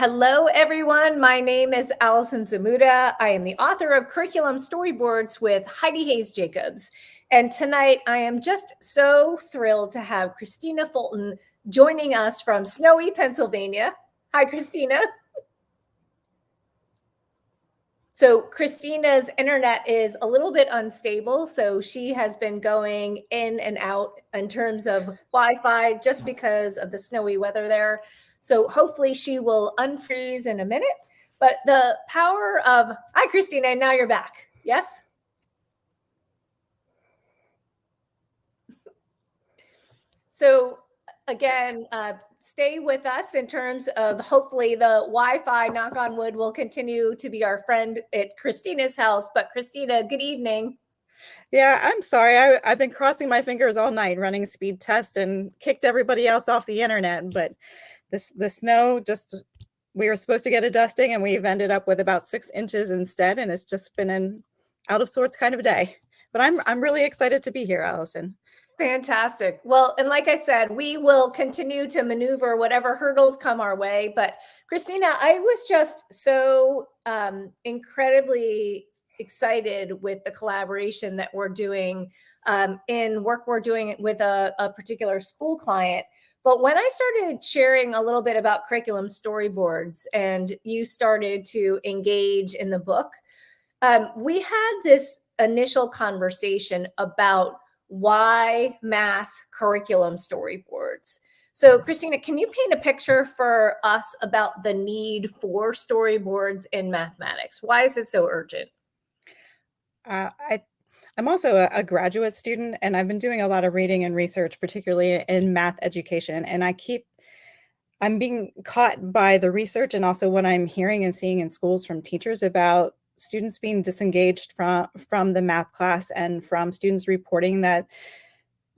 Hello, everyone. My name is Allison Zmuda. I am the author of Curriculum Storyboards with Heidi Hayes Jacobs. And tonight I am just so thrilled to have Kristina Fulton joining us from snowy Pennsylvania. Hi, Kristina. So Kristina's internet is a little bit unstable, so she has been going in and out in terms of Wi-Fi just because of the snowy weather there. So hopefully she will unfreeze in a minute. But the power of, hi, Kristina, now you're back. Yes? So again, stay with us in terms of hopefully the Wi-Fi, knock on wood, will continue to be our friend at Kristina's house. But Kristina, good evening. Yeah, I'm sorry. I've been crossing my fingers all night running speed test and kicked everybody else off the internet. But the snow we were supposed to get a dusting and we've ended up with about 6 inches instead. And it's just been an out of sorts kind of day. But I'm really excited to be here, Allison. Fantastic. Well, and like I said, we will continue to maneuver whatever hurdles come our way. But Kristina, I was just so incredibly excited with the collaboration that we're doing in work we're doing with a particular school client. But when I started sharing a little bit about curriculum storyboards and you started to engage in the book, we had this initial conversation about why math curriculum storyboards. So, Kristina, can you paint a picture for us about the need for storyboards in mathematics? Why is it so urgent? I'm also a graduate student, and I've been doing a lot of reading and research, particularly in math education. And I'm being caught by the research and also what I'm hearing and seeing in schools from teachers about students being disengaged from the math class and from students reporting that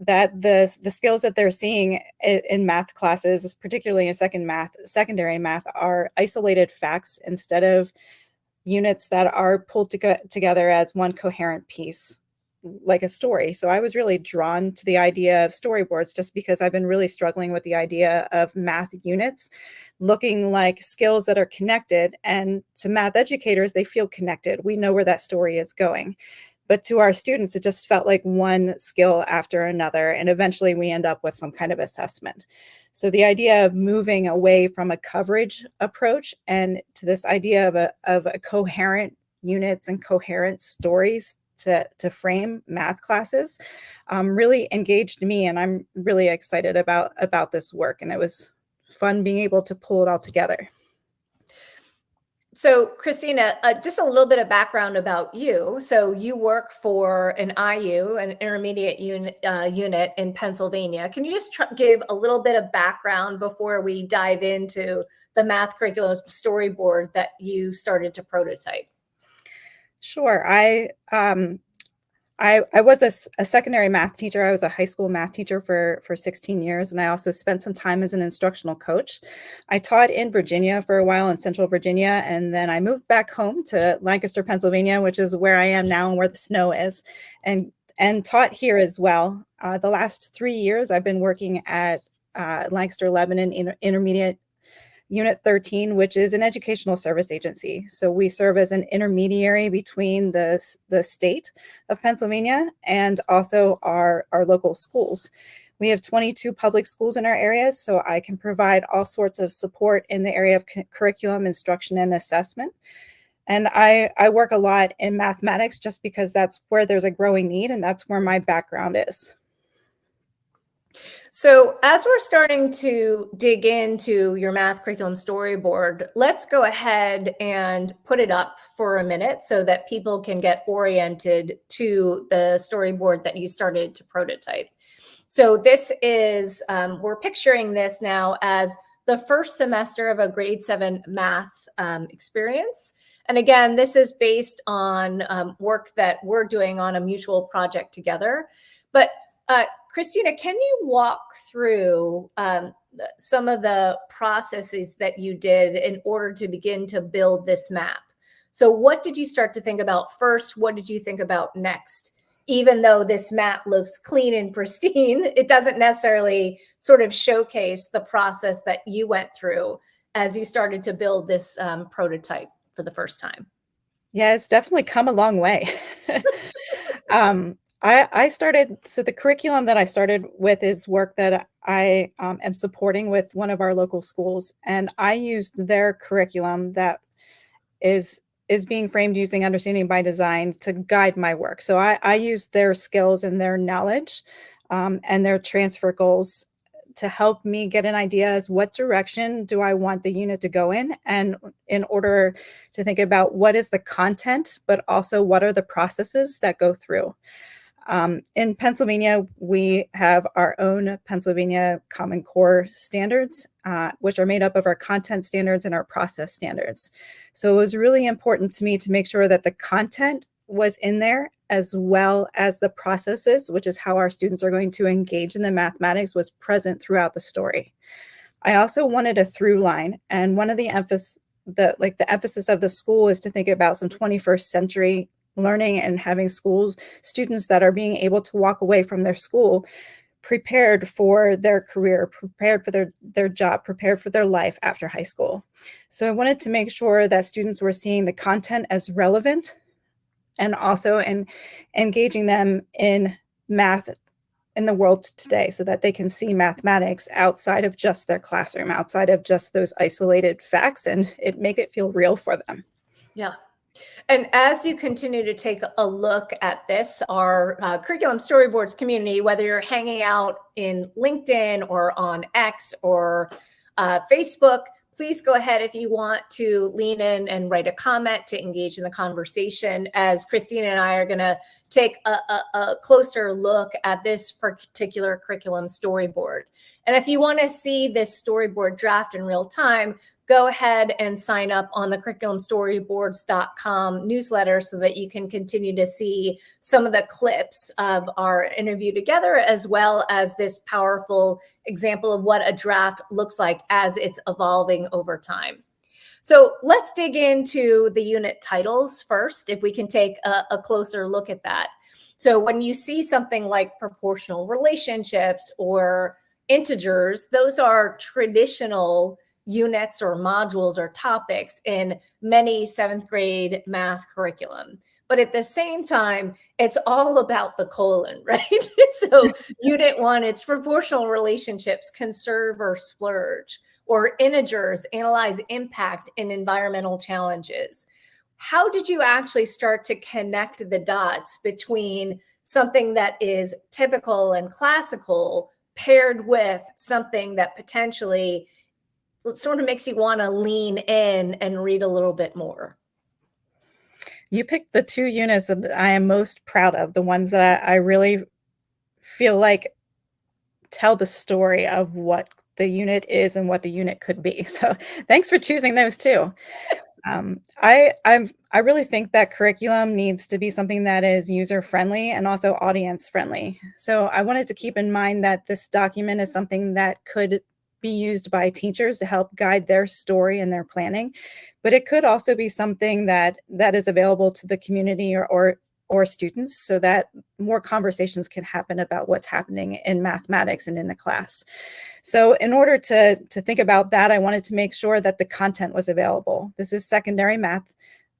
the skills that they're seeing in math classes, particularly in secondary math, are isolated facts instead of units that are pulled together as one coherent piece, like a story. So I was really drawn to the idea of storyboards just because I've been really struggling with the idea of math units looking like skills that are connected. And to math educators, they feel connected. We know where that story is going. But to our students, it just felt like one skill after another. And eventually we end up with some kind of assessment. So the idea of moving away from a coverage approach and to this idea of a coherent units and coherent stories to frame math classes really engaged me. And I'm really excited about this work. And it was fun being able to pull it all together. So, Kristina, just a little bit of background about you. So, you work for an IU, an intermediate unit in Pennsylvania. Can you just give a little bit of background before we dive into the math curriculum storyboard that you started to prototype? Sure. I was a secondary math teacher. I was a high school math teacher for 16 years, and I also spent some time as an instructional coach. I taught in Virginia for a while, in Central Virginia, and then I moved back home to Lancaster, Pennsylvania, which is where I am now and where the snow is, and taught here as well. The last 3 years, I've been working at Lancaster-Lebanon Intermediate Unit 13, which is an educational service agency. So we serve as an intermediary between the state of Pennsylvania and also our local schools. We have 22 public schools in our area, so I can provide all sorts of support in the area of curriculum, instruction, and assessment. And I work a lot in mathematics just because that's where there's a growing need and that's where my background is. So, as we're starting to dig into your math curriculum storyboard, let's go ahead and put it up for a minute so that people can get oriented to the storyboard that you started to prototype. So, this is, we're picturing this now as the first semester of a grade 7 math experience. And again, this is based on work that we're doing on a mutual project together. But Kristina, can you walk through some of the processes that you did in order to begin to build this map? So what did you start to think about first? What did you think about next? Even though this map looks clean and pristine, it doesn't necessarily sort of showcase the process that you went through as you started to build this prototype for the first time? Yeah, it's definitely come a long way. I started, so the curriculum that I started with is work that I am supporting with one of our local schools, and I used their curriculum that is being framed using understanding by design to guide my work. So I use their skills and their knowledge and their transfer goals to help me get an idea as what direction do I want the unit to go in, and in order to think about what is the content, but also what are the processes that go through. In Pennsylvania, we have our own Pennsylvania Common Core standards, which are made up of our content standards and our process standards. So it was really important to me to make sure that the content was in there as well as the processes, which is how our students are going to engage in the mathematics, was present throughout the story. I also wanted a through line, and one of the emphasis of the school is to think about some 21st century learning and having students that are being able to walk away from their school prepared for their career, prepared for their job, prepared for their life after high school. So I wanted to make sure that students were seeing the content as relevant, and also in engaging them in math in the world today, so that they can see mathematics outside of just their classroom, outside of just those isolated facts, and make it feel real for them. Yeah. And as you continue to take a look at this, our Curriculum Storyboards community, whether you're hanging out in LinkedIn or on X or Facebook, please go ahead if you want to lean in and write a comment to engage in the conversation, as Kristina and I are going to take a closer look at this particular curriculum storyboard. And if you want to see this storyboard draft in real time, go ahead and sign up on the curriculumstoryboards.com newsletter so that you can continue to see some of the clips of our interview together, as well as this powerful example of what a draft looks like as it's evolving over time. So let's dig into the unit titles first, if we can take a closer look at that. So when you see something like proportional relationships or integers, those are traditional units or modules or topics in many seventh grade math curriculum. But at the same time, it's all about the colon, right? So unit 1, it's proportional relationships, conserve or splurge, or integers, analyze impact in environmental challenges. How did you actually start to connect the dots between something that is typical and classical paired with something that potentially sort of makes you want to lean in and read a little bit more? You picked the two units that I am most proud of, the ones that I really feel like tell the story of what the unit is and what the unit could be. So thanks for choosing those too. I really think that curriculum needs to be something that is user friendly and also audience friendly. So I wanted to keep in mind that this document is something that could be used by teachers to help guide their story and their planning, but it could also be something that is available to the community or students, so that more conversations can happen about what's happening in mathematics and in the class. So in order to think about that, I wanted to make sure that the content was available. This is secondary math.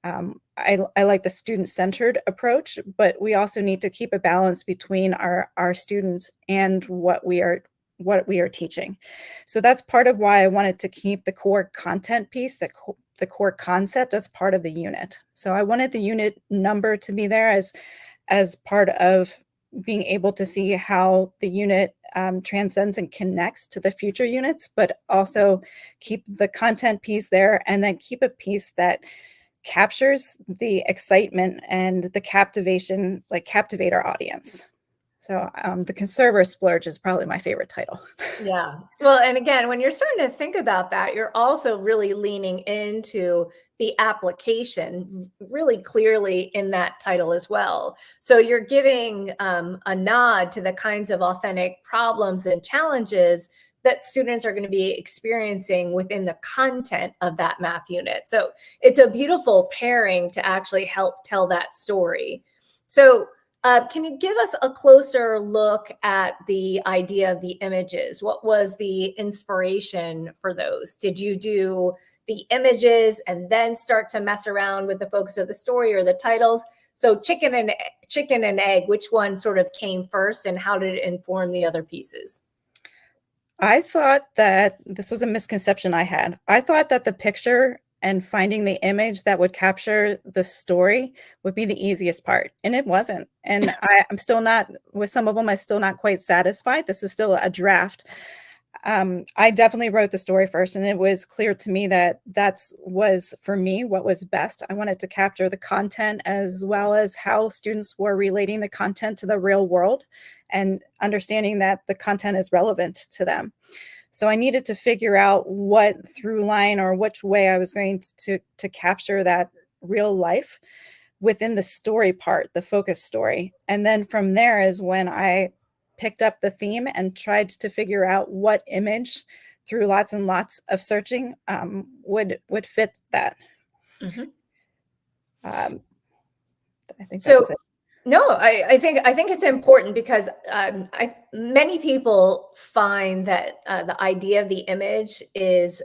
I like the student-centered approach, but we also need to keep a balance between our students and what we are teaching. So that's part of why I wanted to keep the core content piece, the core concept, as part of the unit. So I wanted the unit number to be there as part of being able to see how the unit transcends and connects to the future units, but also keep the content piece there, and then keep a piece that captures the excitement and the captivation, like captivate our audience. So the conserver splurge is probably my favorite title. Yeah. Well, and again, when you're starting to think about that, you're also really leaning into the application really clearly in that title as well. So you're giving a nod to the kinds of authentic problems and challenges that students are going to be experiencing within the content of that math unit. So it's a beautiful pairing to actually help tell that story. So Can you give us a closer look at the idea of the images? What was the inspiration for those? Did you do the images and then start to mess around with the focus of the story or the titles? So chicken and egg, which one sort of came first, and how did it inform the other pieces? I thought that this was a misconception I had. I thought that the picture and finding the image that would capture the story would be the easiest part, and it wasn't. And I'm still not, with some of them, I'm still not quite satisfied. This is still a draft. I definitely wrote the story first, and it was clear to me that was for me what was best. I wanted to capture the content as well as how students were relating the content to the real world and understanding that the content is relevant to them. So I needed to figure out what through line or which way I was going to capture that real life within the story part, the focus story. And then from there is when I picked up the theme and tried to figure out what image through lots and lots of searching would fit that. Mhm. I think that So was it. no, I think it's important because many people find that the idea of the image is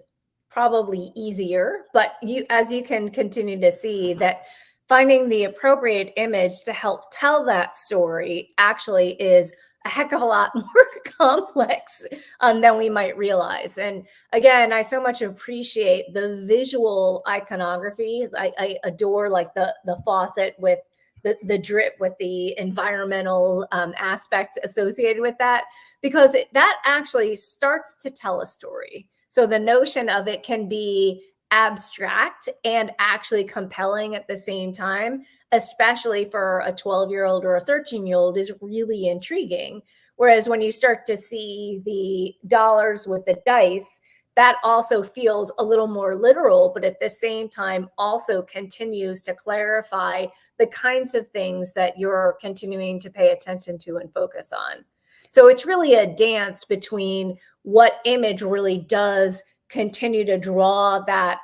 probably easier, but as you can continue to see, that finding the appropriate image to help tell that story actually is a heck of a lot more complex than we might realize. And again, I so much appreciate the visual iconography. I adore like the faucet with the drip, with the environmental aspect associated with that, because that actually starts to tell a story. So the notion of it can be abstract and actually compelling at the same time, especially for a 12-year-old or a 13-year-old, is really intriguing. Whereas when you start to see the dollars with the dice, that also feels a little more literal, but at the same time also continues to clarify the kinds of things that you're continuing to pay attention to and focus on. So it's really a dance between what image really does continue to draw that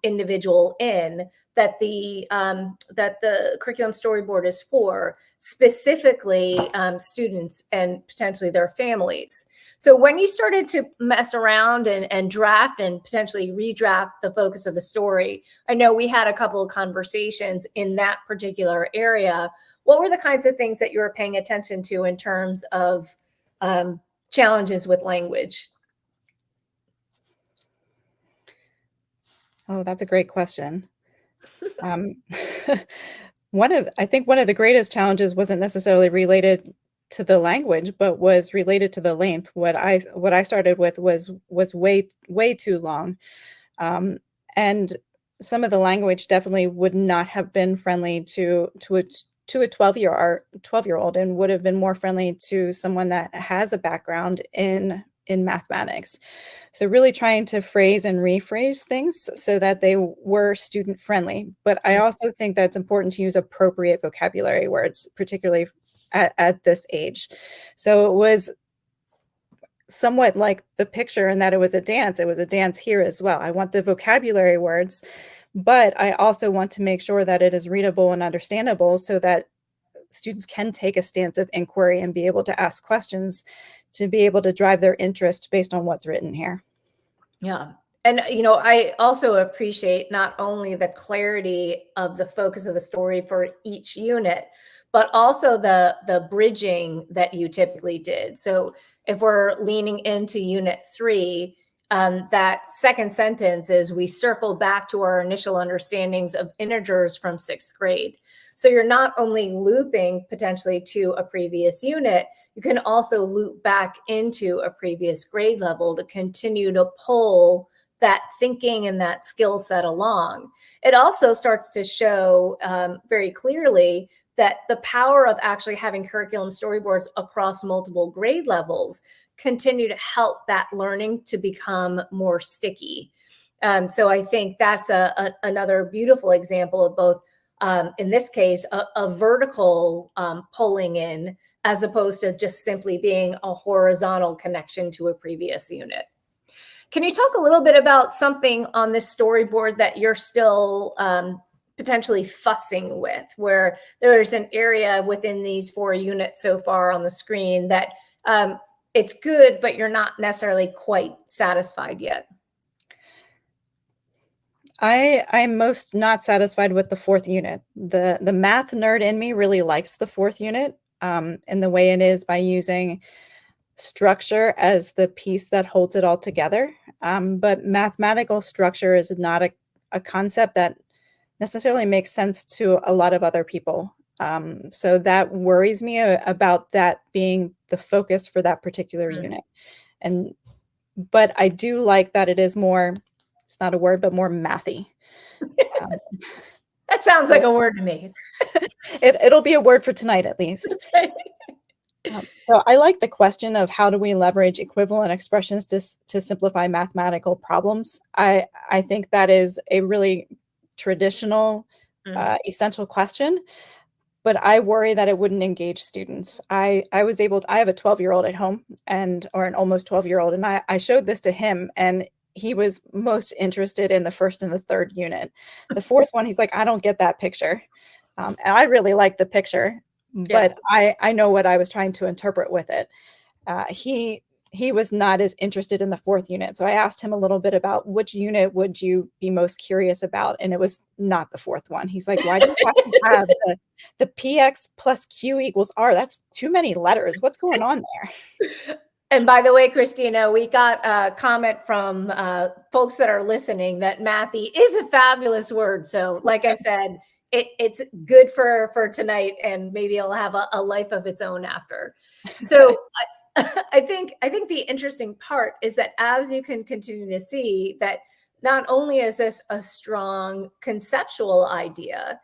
individual in, that the curriculum storyboard is for, specifically students and potentially their families. So when you started to mess around and draft and potentially redraft the focus of the story, I know we had a couple of conversations in that particular area. What were the kinds of things that you were paying attention to in terms of challenges with language? Oh, that's a great question. Um, I think one of the greatest challenges wasn't necessarily related to the language, but was related to the length. What I started with was way too long, and some of the language definitely would not have been friendly to a 12-year-old, and would have been more friendly to someone that has a background in mathematics. So really trying to phrase and rephrase things so that they were student friendly. But I also think that it's important to use appropriate vocabulary words, particularly at this age. So it was somewhat like the picture in that it was a dance. It was a dance here as well. I want the vocabulary words, but I also want to make sure that it is readable and understandable so that students can take a stance of inquiry and be able to ask questions to be able to drive their interest based on what's written here. Yeah. And, I also appreciate not only the clarity of the focus of the story for each unit, but also the bridging that you typically did. So if we're leaning into unit 3, that second sentence is, we circle back to our initial understandings of integers from 6th grade. So you're not only looping potentially to a previous unit, you can also loop back into a previous grade level to continue to pull that thinking and that skill set along. It also starts to show very clearly that the power of actually having curriculum storyboards across multiple grade levels continue to help that learning to become more sticky. So I think that's another beautiful example of both, in this case, a vertical pulling in, as opposed to just simply being a horizontal connection to a previous unit. Can you talk a little bit about something on this storyboard that you're still potentially fussing with, where there's an area within these 4 units so far on the screen that it's good, but you're not necessarily quite satisfied yet? I'm most not satisfied with the 4th unit. The math nerd in me really likes the 4th unit, and the way it is by using structure as the piece that holds it all together. But mathematical structure is not a concept that necessarily makes sense to a lot of other people. So that worries me about that being the focus for that particular unit. But I do like that it is more, it's not a word, but more mathy. That sounds like a word to me. It'll be a word for tonight, at least. That's right. So I like the question of how do we leverage equivalent expressions to simplify mathematical problems. I think that is a really traditional, essential question, but I worry that it wouldn't engage students. I have a 12-year-old at home, or an almost 12-year-old, and I showed this to him, and he was most interested in the 1st and the 3rd unit. The 4th one, he's like, I don't get that picture. And I really like the picture, but I know what I was trying to interpret with it. He was not as interested in the 4th unit. So I asked him a little bit about which unit would you be most curious about? And it was not the 4th one. He's like, why do you have to have the px plus q equals r? That's too many letters. What's going on there? And by the way, Kristina, we got a comment from folks that are listening that mathy is a fabulous word. So like I said, it's good for tonight, and maybe it'll have a life of its own after. So I think the interesting part is that as you can continue to see that not only is this a strong conceptual idea,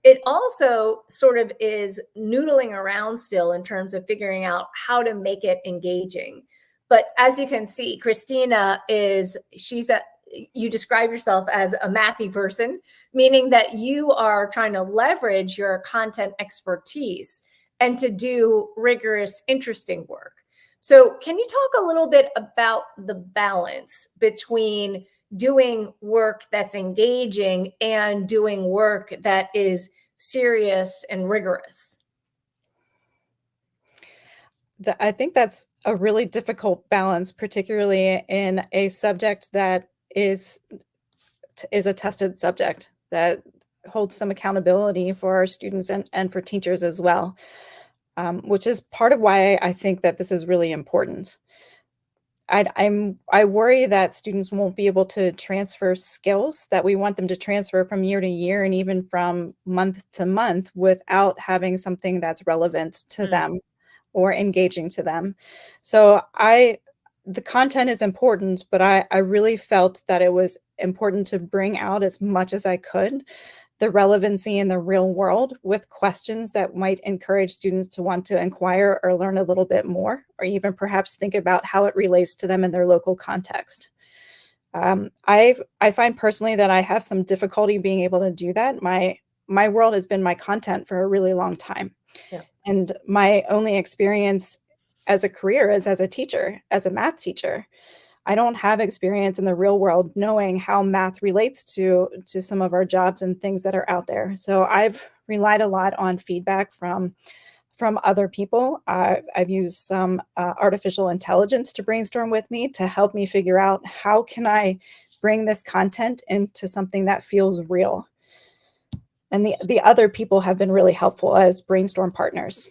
it also sort of is noodling around still in terms of figuring out how to make it engaging. But as you can see, Kristina you describe yourself as a mathy person, meaning that you are trying to leverage your content expertise and to do rigorous, interesting work. So can you talk a little bit about the balance between doing work that's engaging and doing work that is serious and rigorous? I think that's a really difficult balance, particularly in a subject that is a tested subject that holds some accountability for our students and for teachers as well, which is part of why I think that this is really important. I worry that students won't be able to transfer skills that we want them to transfer from year to year and even from month to month without having something that's relevant to them or engaging to them. So the content is important, but I really felt that it was important to bring out as much as I could the relevancy in the real world with questions that might encourage students to want to inquire or learn a little bit more, or even perhaps think about how it relates to them in their local context. I find personally that I have some difficulty being able to do that. My world has been my content for a really long time. Yeah. And my only experience as a career is as a teacher, as a math teacher. I don't have experience in the real world knowing how math relates to some of our jobs and things that are out there. So I've relied a lot on feedback from other people. I've used some artificial intelligence to brainstorm with me to help me figure out how can I bring this content into something that feels real. And the other people have been really helpful as brainstorm partners.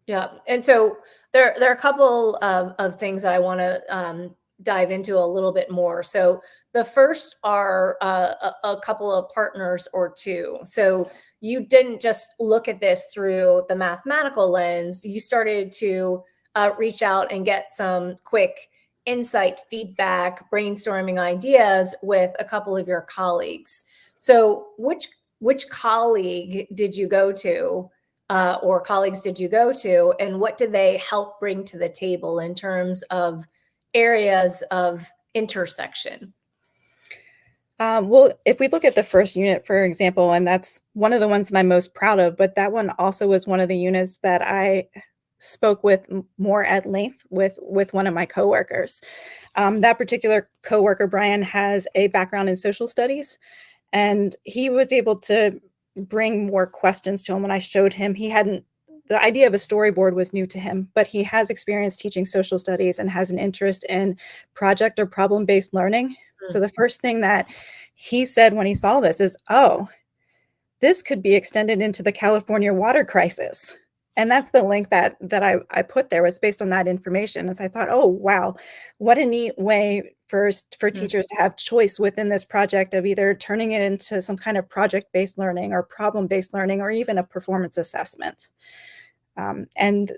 Yeah. And so there are a couple of things that I want to dive into a little bit more. So the first are a couple of partners or two. So you didn't just look at this through the mathematical lens. You started to reach out and get some quick insight, feedback, brainstorming ideas with a couple of your colleagues. So which colleague did you go to? Or colleagues did you go to, and what did they help bring to the table in terms of areas of intersection? Well, if we look at the first unit, for example, and that's one of the ones that I'm most proud of, but that one also was one of the units that I spoke with more at length with one of my coworkers. That particular coworker, Brian, has a background in social studies, and he was able to bring more questions to him when I showed him. The idea of a storyboard was new to him, but he has experience teaching social studies and has an interest in project or problem-based learning. So the first thing that he said when he saw this is, oh, this could be extended into the California water crisis. And that's the link that I put there, was based on that information. As I thought, oh, wow, what a neat way for teachers to have choice within this project of either turning it into some kind of project-based learning or problem-based learning, or even a performance assessment. And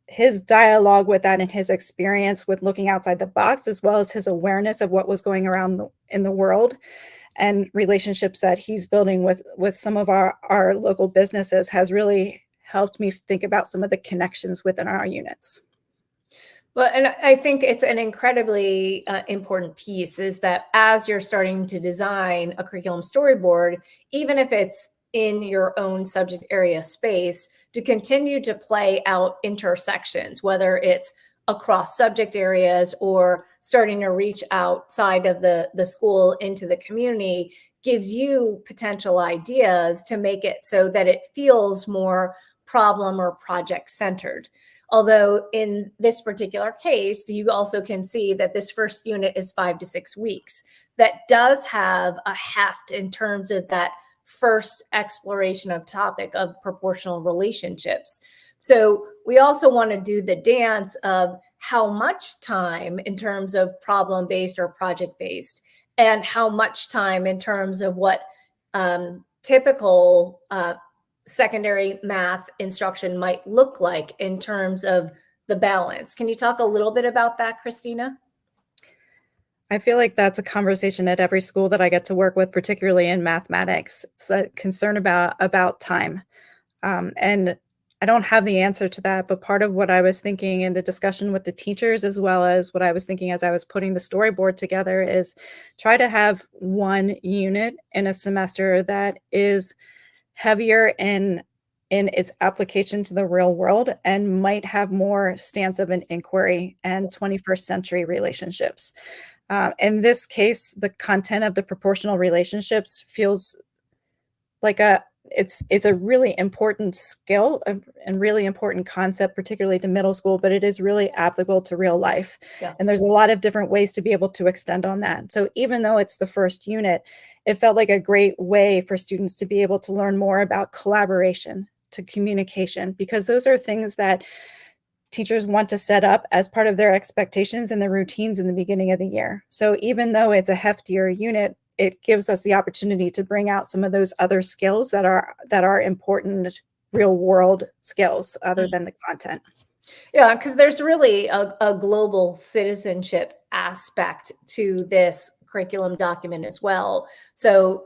his dialogue with that and his experience with looking outside the box, as well as his awareness of what was going around in the world and relationships that he's building with some of our local businesses, has really helped me think about some of the connections within our units. Well, and I think it's an incredibly important piece, is that as you're starting to design a curriculum storyboard, even if it's in your own subject area space, to continue to play out intersections, whether it's across subject areas or starting to reach outside of the school into the community, gives you potential ideas to make it so that it feels more problem or project centered. Although in this particular case, you also can see that this first unit is 5 to 6 weeks. That does have a heft in terms of that first exploration of topic of proportional relationships. So we also want to do the dance of how much time in terms of problem-based or project-based, and how much time in terms of what typical secondary math instruction might look like in terms of the balance. Can you talk a little bit about that, Kristina? I feel like that's a conversation at every school that I get to work with, particularly in mathematics. It's a concern about time. And I don't have the answer to that, but part of what I was thinking in the discussion with the teachers, as well as what I was thinking as I was putting the storyboard together, is try to have one unit in a semester that is heavier in its application to the real world and might have more stance of an inquiry and 21st century relationships. In this case, the content of the proportional relationships feels like it's a really important skill and really important concept, particularly to middle school, but it is really applicable to real life. Yeah. And there's a lot of different ways to be able to extend on that. So even though it's the first unit, it felt like a great way for students to be able to learn more about collaboration, to communication, because those are things that teachers want to set up as part of their expectations and their routines in the beginning of the year. So even though it's a heftier unit, it gives us the opportunity to bring out some of those other skills that are important real world skills other than the content. Yeah, because there's really a global citizenship aspect to this curriculum document as well. So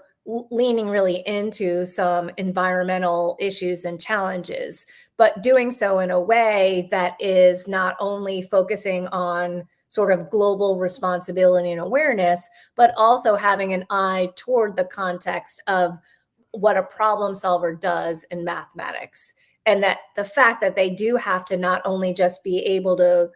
leaning really into some environmental issues and challenges, but doing so in a way that is not only focusing on sort of global responsibility and awareness, but also having an eye toward the context of what a problem solver does in mathematics. And that the fact that they do have to not only just be able to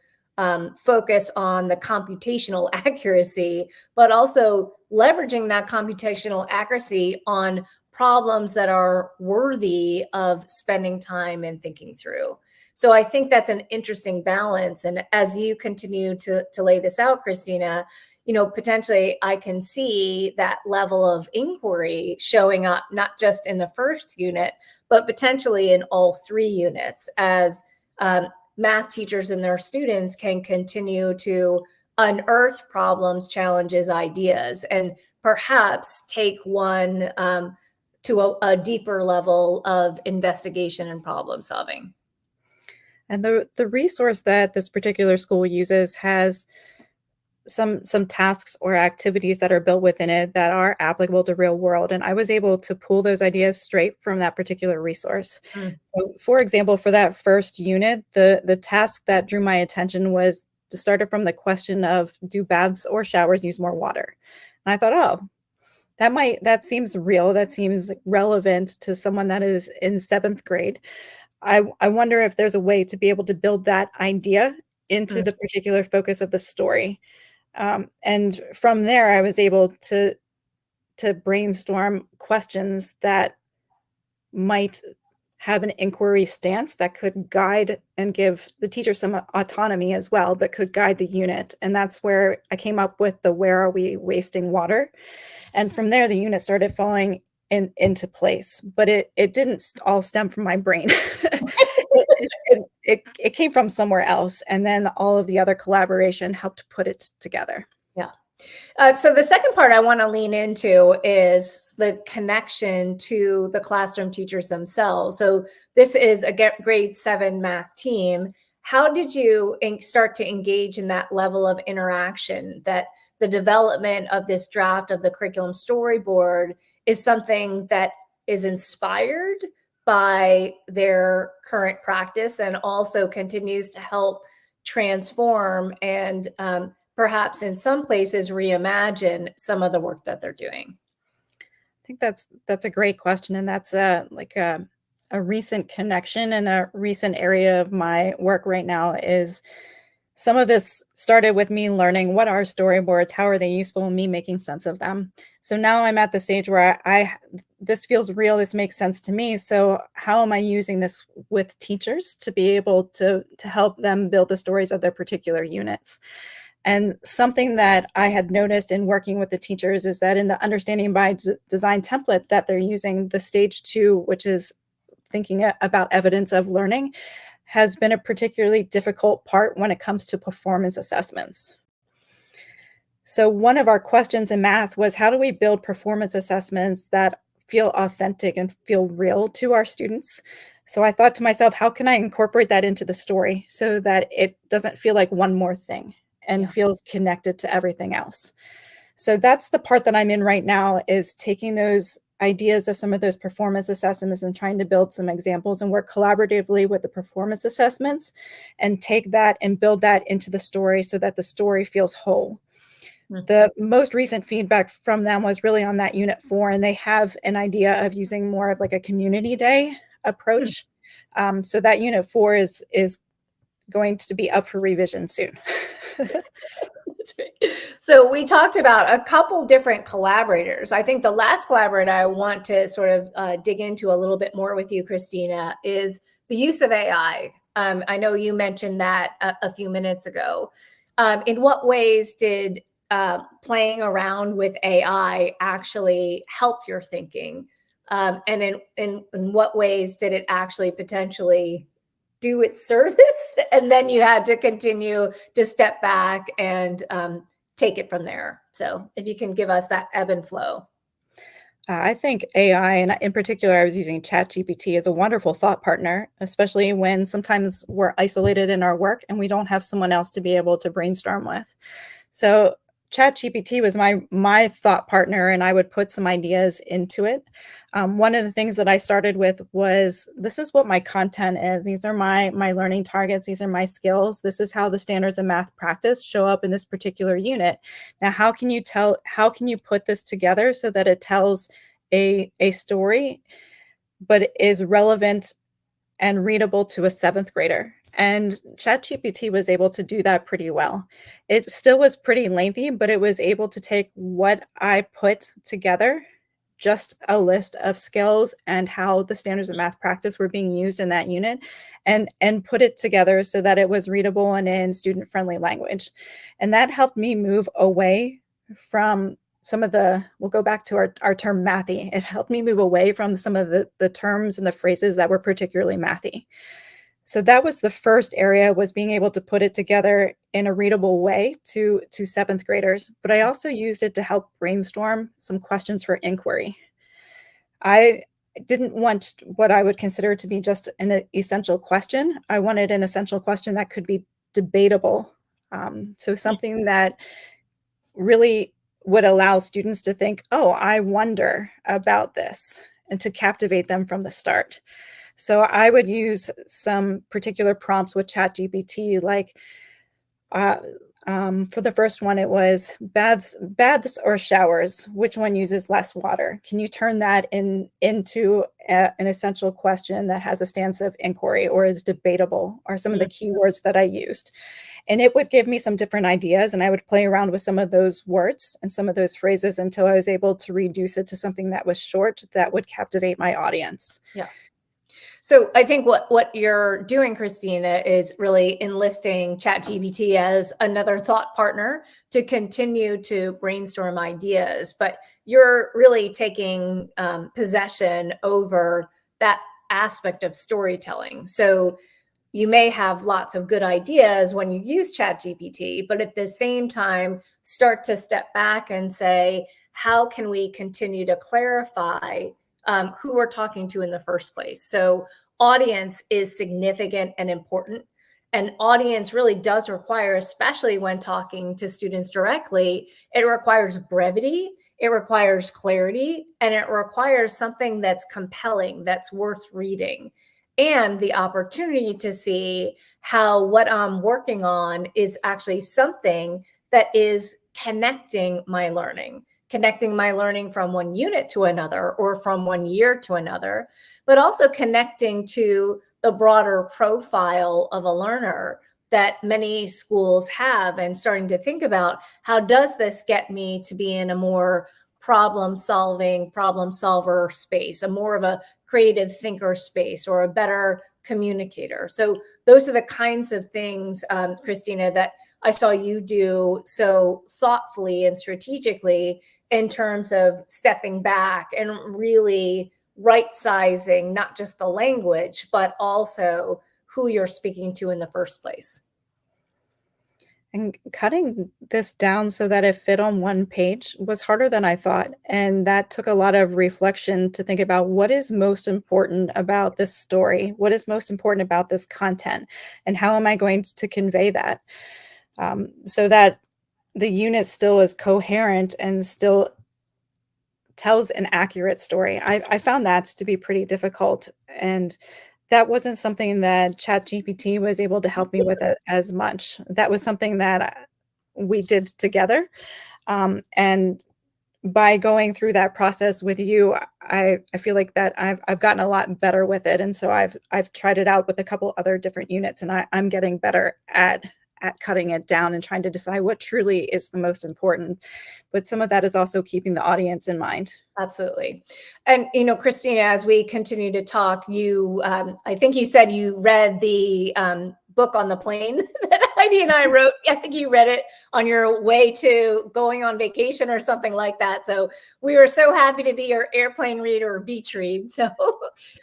focus on the computational accuracy, but also leveraging that computational accuracy on problems that are worthy of spending time and thinking through. So I think that's an interesting balance. And as you continue to lay this out, Kristina, potentially I can see that level of inquiry showing up not just in the first unit, but potentially in all 3 units, as math teachers and their students can continue to unearth problems, challenges, ideas, and perhaps take one to a deeper level of investigation and problem solving. And the resource that this particular school uses has some tasks or activities that are built within it that are applicable to real world. And I was able to pull those ideas straight from that particular resource. So for example, for that first unit, the task that drew my attention was to start it from the question of, do baths or showers use more water? And I thought, oh, that seems real. That seems relevant to someone that is in 7th grade. I wonder if there's a way to be able to build that idea into the particular focus of the story. And from there, I was able to brainstorm questions that might have an inquiry stance that could guide and give the teacher some autonomy as well, but could guide the unit. And that's where I came up with the "Where are we wasting water?" And from there, the unit started falling into place. But it didn't all stem from my brain. It came from somewhere else. And then all of the other collaboration helped put it together. Yeah. So the second part I want to lean into is the connection to the classroom teachers themselves. So this is a grade 7 math team. How did you start to engage in that level of interaction, that the development of this draft of the curriculum storyboard is something that is inspired by their current practice and also continues to help transform and perhaps in some places reimagine some of the work that they're doing? I think that's a great question, and that's like a recent connection and a recent area of my work right now. Is some of this started with me learning what are storyboards, how are they useful, and me making sense of them. So now I'm at the stage where this feels real, this makes sense to me. So how am I using this with teachers to be able to help them build the stories of their particular units? And something that I had noticed in working with the teachers is that in the understanding by design template that they're using, the stage 2, which is thinking about evidence of learning, has been a particularly difficult part when it comes to performance assessments. So one of our questions in math was, how do we build performance assessments that feel authentic and feel real to our students? So I thought to myself, how can I incorporate that into the story so that it doesn't feel like one more thing and feels connected to everything else? So that's the part that I'm in right now, is taking those ideas of some of those performance assessments and trying to build some examples and work collaboratively with the performance assessments and take that and build that into the story so that the story feels whole. The most recent feedback from them was really on that unit 4, and they have an idea of using more of like a community day approach. So that unit 4 is going to be up for revision soon. So we talked about a couple different collaborators. I think the last collaborator I want to sort of dig into a little bit more with you, Kristina, is the use of AI. I know you mentioned that a few minutes ago. In what ways did playing around with AI actually help your thinking? And in what ways did it actually potentially do its service? And then you had to continue to step back and take it from there. So if you can give us that ebb and flow. I think AI, and in particular, I was using ChatGPT as a wonderful thought partner, especially when sometimes we're isolated in our work and we don't have someone else to be able to brainstorm with. So ChatGPT was my thought partner, and I would put some ideas into it. One of the things that I started with was, this is what my content is. These are my learning targets. These are my skills. This is how the standards of math practice show up in this particular unit. Now, how can you put this together so that it tells a story, but is relevant and readable to a 7th grader? And ChatGPT was able to do that pretty well. It still was pretty lengthy, but it was able to take what I put together, just a list of skills and how the standards of math practice were being used in that unit, and put it together so that it was readable and in student-friendly language. And that helped me move away from some of we'll go back to our term mathy. It helped me move away from some of the terms and the phrases that were particularly mathy. So that was the first area, was being able to put it together in a readable way to 7th graders. But I also used it to help brainstorm some questions for inquiry. I didn't want what I would consider to be just an essential question. I wanted an essential question that could be debatable. So something that really would allow students to think, oh, I wonder about this, and to captivate them from the start. So I would use some particular prompts with ChatGPT, like For the first one, it was baths or showers. Which one uses less water? Can you turn that into an essential question that has a stance of inquiry or is debatable? Are some of the keywords that I used? And it would give me some different ideas, and I would play around with some of those words and some of those phrases until I was able to reduce it to something that was short that would captivate my audience. Yeah. So I think what you're doing, Kristina, is really enlisting ChatGPT as another thought partner to continue to brainstorm ideas. But you're really taking possession over that aspect of storytelling. So you may have lots of good ideas when you use ChatGPT, but at the same time, start to step back and say, how can we continue to clarify who we're talking to in the first place? So, audience is significant and important. And audience really does require, especially when talking to students directly, it requires brevity, it requires clarity, and it requires something that's compelling, that's worth reading, and the opportunity to see how what I'm working on is actually something that is connecting my learning from one unit to another or from one year to another, but also connecting to the broader profile of a learner that many schools have, and starting to think about how does this get me to be in a more problem solver space, a more of a creative thinker space, or a better communicator. So those are the kinds of things, Kristina, that I saw you do so thoughtfully and strategically in terms of stepping back and really right sizing not just the language, but also who you're speaking to in the first place. And cutting this down so that it fit on one page was harder than I thought. And that took a lot of reflection to think about what is most important about this story? What is most important about this content? And how am I going to convey that so that the unit still is coherent and still tells an accurate story? I found that to be pretty difficult. And that wasn't something that ChatGPT was able to help me with as much. That was something that we did together. And by going through that process with you, I feel like that I've gotten a lot better with it. And so I've tried it out with a couple other different units, and I'm getting better at cutting it down and trying to decide what truly is the most important. But some of that is also keeping the audience in mind. Absolutely. And, Kristina, as we continue to talk, I think you said you read the book on the plane that Heidi and I wrote. I think you read it on your way to going on vacation or something like that. So we were so happy to be your airplane read or beach read. So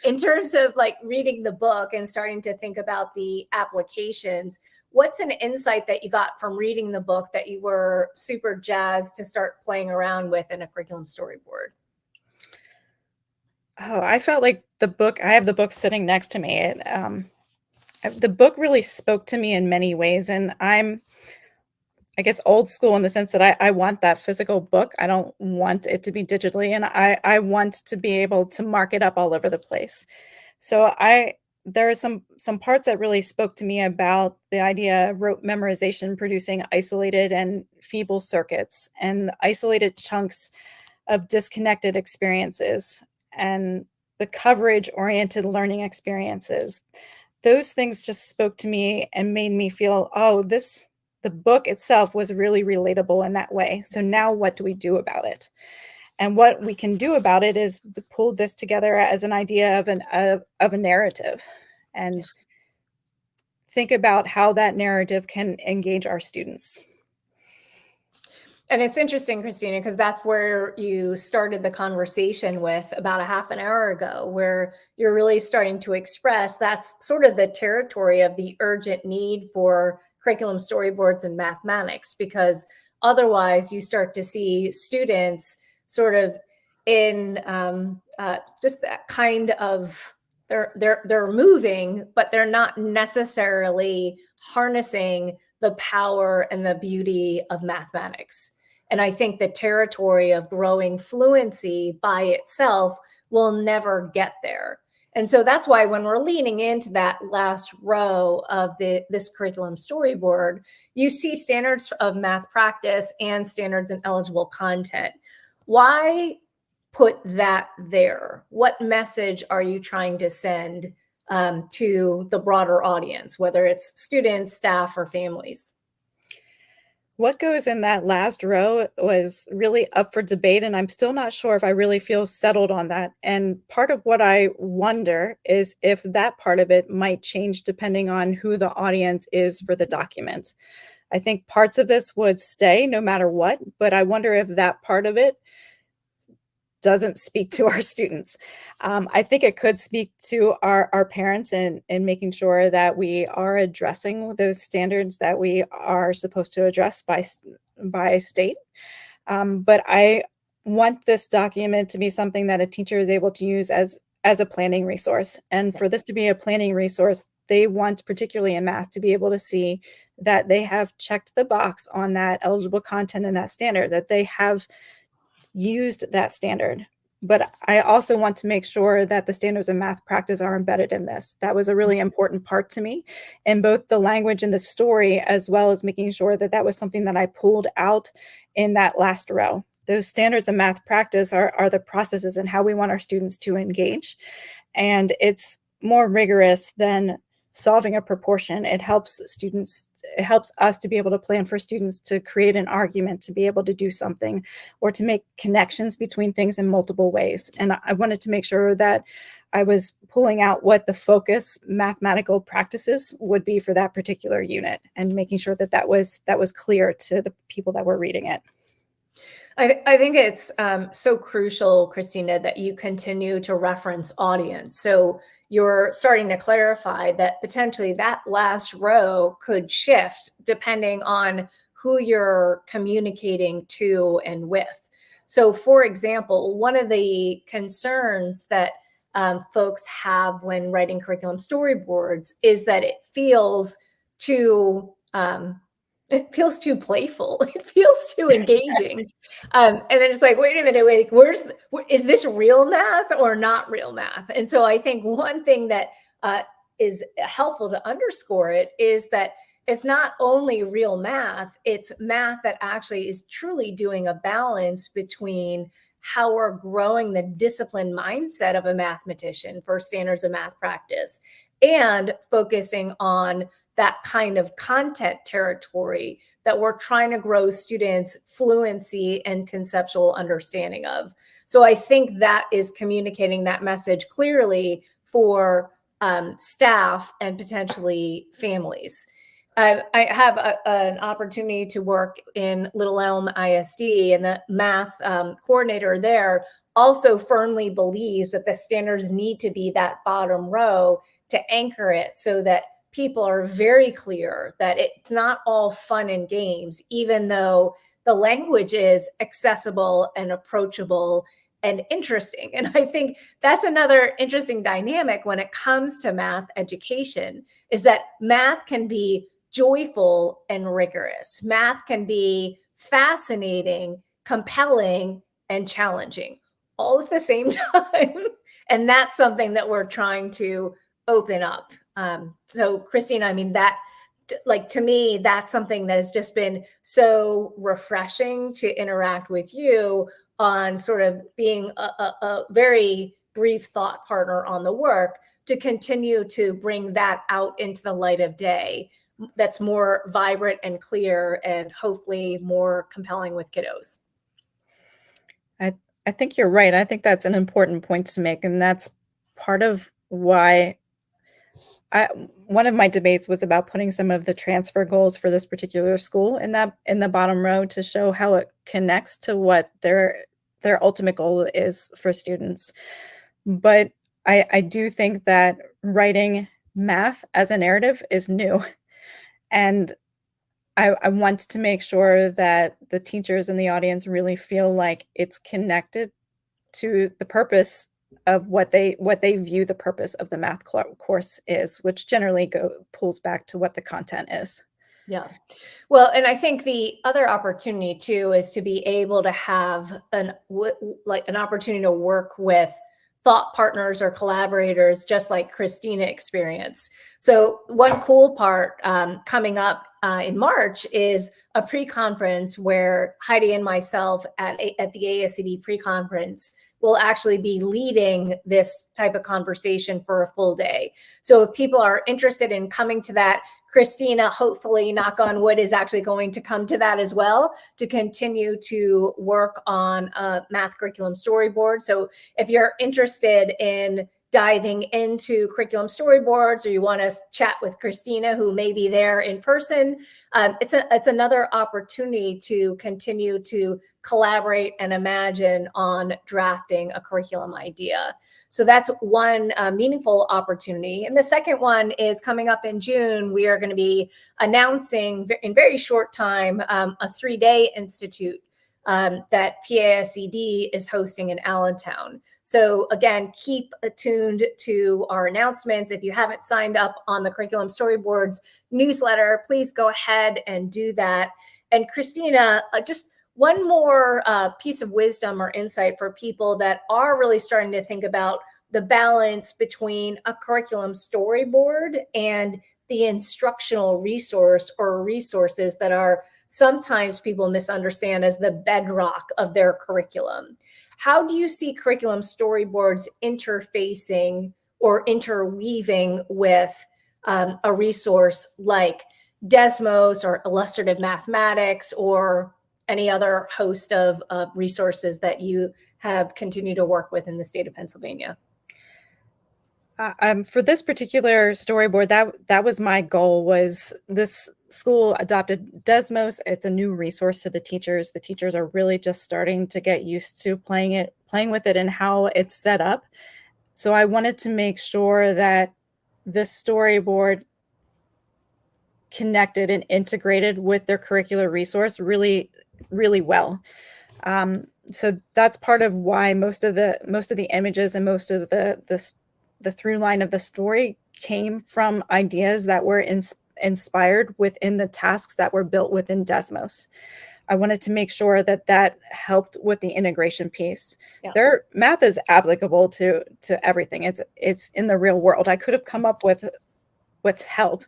in terms of like reading the book and starting to think about the applications, what's an insight that you got from reading the book that you were super jazzed to start playing around with in a curriculum storyboard? Oh, I felt like I have the book sitting next to me. The book really spoke to me in many ways. And I guess, old school in the sense that I want that physical book. I don't want it to be digitally. And I want to be able to mark it up all over the place. So there are some parts that really spoke to me about the idea of rote memorization producing isolated and feeble circuits and isolated chunks of disconnected experiences and the coverage-oriented learning experiences. Those things just spoke to me and made me feel, oh, the book itself was really relatable in that way. So now what do we do about it? And what we can do about it is to pull this together as an idea of a narrative and think about how that narrative can engage our students. And it's interesting, Kristina, because that's where you started the conversation with about a half an hour ago, where you're really starting to express that's sort of the territory of the urgent need for curriculum storyboards and mathematics, because otherwise you start to see students sort of in just that kind of they're moving, but they're not necessarily harnessing the power and the beauty of mathematics. And I think the territory of growing fluency by itself will never get there. And so that's why when we're leaning into that last row of this curriculum storyboard, you see standards of math practice and standards and eligible content. Why put that there? What message are you trying to send to the broader audience, whether it's students, staff, or families? What goes in that last row was really up for debate, and I'm still not sure if I really feel settled on that. And part of what I wonder is if that part of it might change depending on who the audience is for the document. I think parts of this would stay no matter what, but I wonder if that part of it doesn't speak to our students. I think it could speak to our parents and making sure that we are addressing those standards that we are supposed to address by state. But I want this document to be something that a teacher is able to use as a planning resource. And for Yes. this to be a planning resource, they want, particularly in math, to be able to see that they have checked the box on that eligible content and that standard, that they have used that standard. But I also want to make sure that the standards of math practice are embedded in this. That was a really important part to me in both the language and the story, as well as making sure that that was something that I pulled out in that last row. Those standards of math practice are the processes and how we want our students to engage. And it's more rigorous than solving a proportion. It helps us to be able to plan for students to create an argument, to be able to do something, or to make connections between things in multiple ways. And I wanted to make sure that I was pulling out what the focus mathematical practices would be for that particular unit, and making sure that that was clear to the people that were reading it. I think it's so crucial, Kristina, that you continue to reference audience. So you're starting to clarify that potentially that last row could shift depending on who you're communicating to and with. So, for example, one of the concerns that folks have when writing curriculum storyboards is that it feels too playful. It feels too engaging. And then it's like, wait a minute, wait, is this real math or not real math? And so I think one thing that is helpful to underscore it is that it's not only real math, it's math that actually is truly doing a balance between how we're growing the disciplined mindset of a mathematician for standards of math practice and focusing on that kind of content territory that we're trying to grow students' fluency and conceptual understanding of. So I think that is communicating that message clearly for staff and potentially families. I have an opportunity to work in Little Elm ISD, and the math coordinator there also firmly believes that the standards need to be that bottom row to anchor it so that people are very clear that it's not all fun and games, even though the language is accessible and approachable and interesting. And I think that's another interesting dynamic when it comes to math education, is that math can be joyful and rigorous. Math can be fascinating, compelling, and challenging all at the same time. And that's something that we're trying to open up. So Kristina, I mean, that, like, to me, that's something that has just been so refreshing to interact with you on, sort of being a very brief thought partner on the work to continue to bring that out into the light of day that's more vibrant and clear and hopefully more compelling with kiddos. I think you're right. I think that's an important point to make, and that's part of why one of my debates was about putting some of the transfer goals for this particular school in the bottom row to show how it connects to what their ultimate goal is for students. But I do think that writing math as a narrative is new, and I want to make sure that the teachers in the audience really feel like it's connected to the purpose of what they view the purpose of the math course is, which generally pulls back to what the content is. Yeah. Well, and I think the other opportunity too is to be able to have an opportunity to work with thought partners or collaborators, just like Kristina experienced. So one cool part coming up in March is a pre-conference where Heidi and myself at the ASCD pre-conference will actually be leading this type of conversation for a full day. So if people are interested in coming to that, Kristina, hopefully, knock on wood, is actually going to come to that as well to continue to work on a math curriculum storyboard. So if you're interested in diving into curriculum storyboards, or you want to chat with Kristina, who may be there in person, it's another opportunity to continue to collaborate and imagine on drafting a curriculum idea. So that's one meaningful opportunity. And the second one is coming up in June. We are going to be announcing in very short time a 3-day institute that PASCD is hosting in Allentown. So again, keep attuned to our announcements. If you haven't signed up on the Curriculum Storyboards newsletter, please go ahead and do that. And Kristina, just one more piece of wisdom or insight for people that are really starting to think about the balance between a curriculum storyboard and the instructional resource or resources that are sometimes people misunderstand as the bedrock of their curriculum. How do you see curriculum storyboards interfacing or interweaving with a resource like Desmos or illustrative mathematics or any other host of resources that you have continued to work with in the state of Pennsylvania? For this particular storyboard, that was my goal. Was this school adopted Desmos? It's a new resource to the teachers. The teachers are really just starting to get used to playing with it and how it's set up. So I wanted to make sure that this storyboard connected and integrated with their curricular resource really, really well. So that's part of why most of the images and most of the through line of the story came from ideas that were inspired within the tasks that were built within Desmos. I wanted to make sure that helped with the integration piece. Yeah. Their math is applicable to everything. It's in the real world. I could have come up with help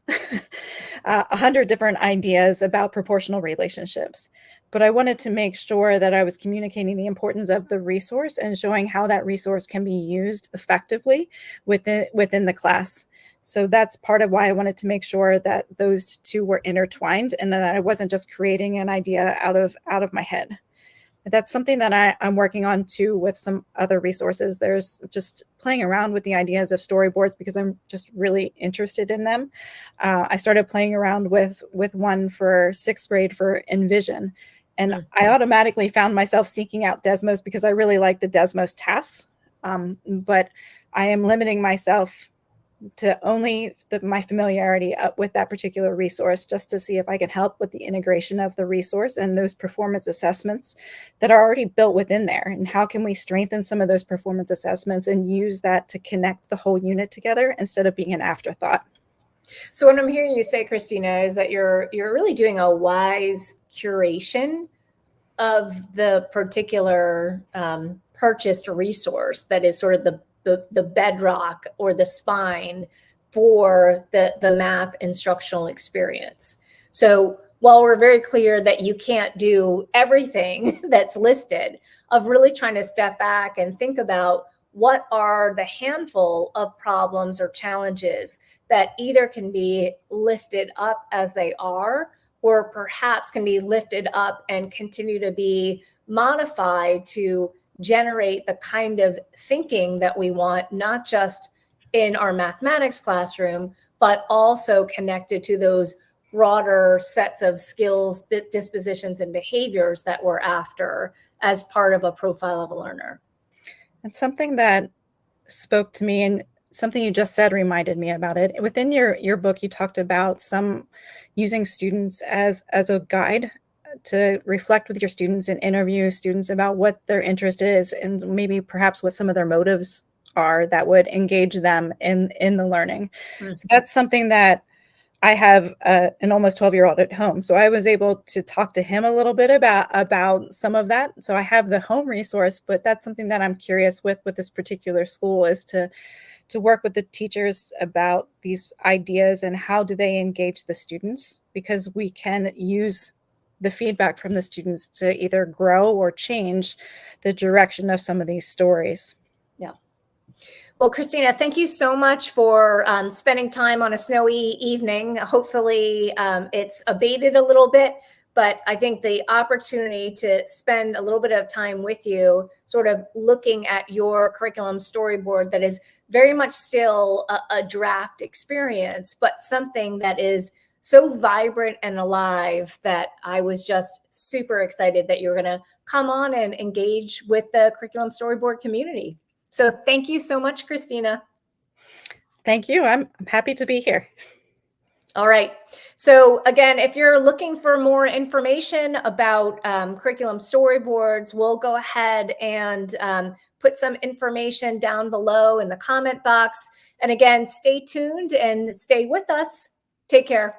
100 different ideas about proportional relationships, but I wanted to make sure that I was communicating the importance of the resource and showing how that resource can be used effectively within the class. So that's part of why I wanted to make sure that those two were intertwined and that I wasn't just creating an idea out of my head. That's something that I'm working on too with some other resources. There's just playing around with the ideas of storyboards because I'm just really interested in them. I started playing around with one for 6th grade for Envision. And I automatically found myself seeking out Desmos because I really like the Desmos tasks. But I am limiting myself to only my familiarity with that particular resource, just to see if I can help with the integration of the resource and those performance assessments that are already built within there. And how can we strengthen some of those performance assessments and use that to connect the whole unit together instead of being an afterthought? So what I'm hearing you say, Kristina, is that you're really doing a wise curation of the particular purchased resource that is sort of the bedrock or the spine for the math instructional experience. So while we're very clear that you can't do everything that's listed, of really trying to step back and think about what are the handful of problems or challenges that either can be lifted up as they are, or perhaps can be lifted up and continue to be modified to generate the kind of thinking that we want, not just in our mathematics classroom, but also connected to those broader sets of skills, dispositions, and behaviors that we're after as part of a profile of a learner. And something that spoke to me, and something you just said reminded me about it. Within your book, you talked about some using students as a guide to reflect with your students and interview students about what their interest is and maybe perhaps what some of their motives are that would engage them in the learning. So that's something that I have an almost 12-year-old at home, so I was able to talk to him a little bit about some of that. So I have the home resource, but that's something that I'm curious with this particular school, is to work with the teachers about these ideas and how do they engage the students, because we can use the feedback from the students to either grow or change the direction of some of these stories. Yeah. Well, Kristina, thank you so much for spending time on a snowy evening. Hopefully it's abated a little bit, but I think the opportunity to spend a little bit of time with you, sort of looking at your curriculum storyboard that is very much still a draft experience, but something that is so vibrant and alive, that I was just super excited that you're going to come on and engage with the curriculum storyboard community. So thank you so much, Kristina. Thank you. I'm happy to be here. All right. So again, if you're looking for more information about curriculum storyboards, we'll go ahead and put some information down below in the comment box. And again, stay tuned and stay with us. Take care.